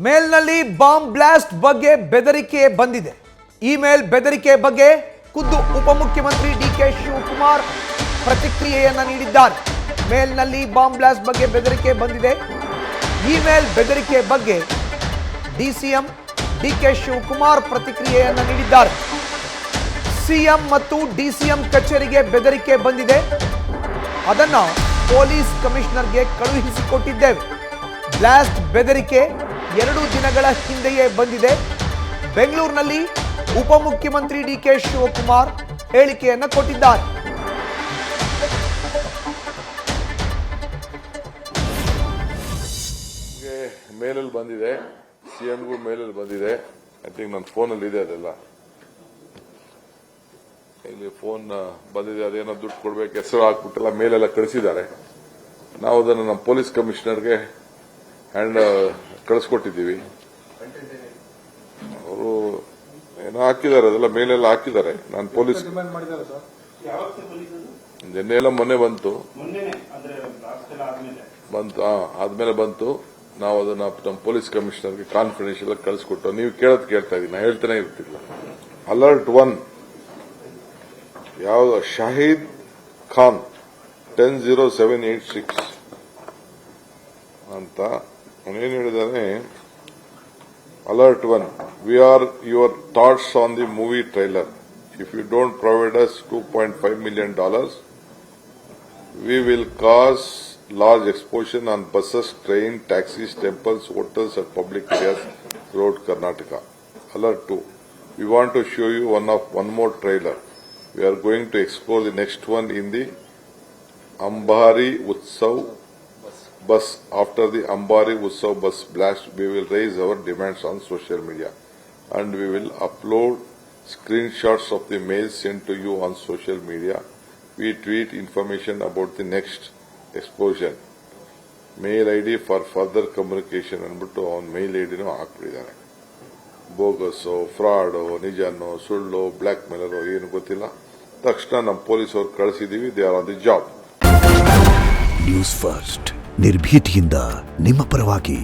ಮೇಲ್ನಲ್ಲಿ bomb blast ಬಗ್ಗೆ ಬೆದರಿಕೆ ಬಂದಿದೆ. ಇಮೇಲ್ ಬೆದರಿಕೆ ಬಗ್ಗೆ ಖುದ್ದು ಉಪಮುಖ್ಯಮಂತ್ರಿ ಡಿಕೆ ಶಿವಕುಮಾರ್ ಪ್ರತಿಕ್ರಿಯೆಯನ್ನ ನೀಡಿದ್ದಾರೆ. ಮೇಲ್ನಲ್ಲಿ ಬಾಂಬ್ ಬ್ಲಾಸ್ಟ್ ಬಗ್ಗೆ ಬೆದರಿಕೆ ಬಂದಿದೆ. ಇಮೇಲ್ ಬೆದರಿಕೆ ಬಗ್ಗೆ ಡಿಸಿಎಂ ಡಿಕೆ ಶಿವಕುಮಾರ್ ಪ್ರತಿಕ್ರಿಯೆಯನ್ನ ನೀಡಿದ್ದಾರೆ. ಸಿಎಂ ಮತ್ತು ಡಿಸಿಎಂ ಕಚೇರಿಗೆ ಬೆದರಿಕೆ ಬಂದಿದೆ. ಅದನ್ನ ಪೊಲೀಸ್ ಕಮಿಷನರ್ಗೆ ಕಳುಹಿಸಿಕೊಟ್ಟಿದ್ದೇವೆ. ಬ್ಲಾಸ್ಟ್ ಬೆದರಿಕೆ 2 ದಿನಗಳ ಹಿಂದೆಯೇ ಬಂದಿದೆ. ಬೆಂಗಳೂರಿನಲ್ಲಿ ಉಪಮುಖ್ಯಮಂತ್ರಿ ಡಿಕೆ ಶಿವಕುಮಾರ್ ಹೇಳಿಕೆಯನ್ನ ಕೊಟ್ಟಿದ್ದಾರೆ. ಮೇಲಲ್ಲಿ ಬಂದಿದೆ, ಸಿಎಂಗೂ ಮೇಲಲ್ಲಿ ಬಂದಿದೆ. ಐ ಥಿಂಕ್ ನನ್ನ ಫೋನಲ್ಲಿ ಇದೆ, ಅದೆಲ್ಲ ಇಲ್ಲಿ ಫೋನ್ ಬಂದಿದೆ. ಅದೇನೋ ದುಡ್ಡು ಕೊಡ್ಬೇಕು, ಹೆಸರು ಹಾಕ್ಬಿಟ್ಟೆಲ್ಲ ಮೇಲೆಲ್ಲ ಕಳಿಸಿದ್ದಾರೆ. ನಾವು ಅದನ್ನು ನಮ್ಮ ಪೊಲೀಸ್ ಕಮಿಷನರ್ಗೆ ಕಳಿಸ್ಕೊಟ್ಟಿದ್ದೀವಿ. ಅವರು ಏನೋ ಹಾಕಿದ್ದಾರೆ, ಅದೆಲ್ಲ ಮೇಲೆಲ್ಲ ಹಾಕಿದ್ದಾರೆ. ನಾನು ಪೊಲೀಸ್ ನಿನ್ನೆಲ್ಲ ಮೊನ್ನೆ ಬಂತು, ಆದ್ಮೇಲೆ ಬಂತು. ನಾವು ಅದನ್ನ ನಮ್ಮ ಪೊಲೀಸ್ ಕಮಿಷನರ್ಗೆ ಕಾನ್ಫಿಡೆನ್ಷಿಯಲ್ ಕಳಿಸ್ಕೊಟ್ಟು, ನೀವು ಕೇಳ್ತಾ ಇದ್ದೀನಿ, ನಾ ಹೇಳ್ತಾನೆ ಇರ್ತಿಲ್ಲ. ಅಲರ್ಟ್ 1 ಯಾವ್ದು ಶಾಹಿದ್ ಖಾನ್ 100786 ಅಂತ ಏನ್ ಹೇಳಿದಾನೆ. Alert 1, we are your thoughts on the movie trailer. If you don't provide us $2.5 million, we will cause large explosion on buses, trains, taxis, temples, hotels and public areas throughout Karnataka. Alert 2, we want to show you one more trailer. We are going to explore the next one in the Ambari Utsav bus. After the Ambari Utsav bus blast, we will raise our demands on social media and we will upload screenshots of the mail sent to you on social media. We tweet information about the next explosion. Mail ID for further communication ಅಂದ್ಬಿಟ್ಟು ಅವನ ಮೇಲ್ ಐಡಿನೂ ಹಾಕ್ಬಿಟ್ಟಿದ್ದಾರೆ. Bogus, fraud, ನಿಜನೋ, ಸುಳ್ಳು, black ಮೇಲರು ಏನು ಗೊತ್ತಿಲ್ಲ. ತಕ್ಷಣ ನಮ್ಮ ಪೊಲೀಸರು ಕಳಿಸಿದೀವಿ. They are on the job. News First ನಿರ್ಭೀತಿಯಿಂದ ನಿಮ್ಮ ಪರವಾಗಿ.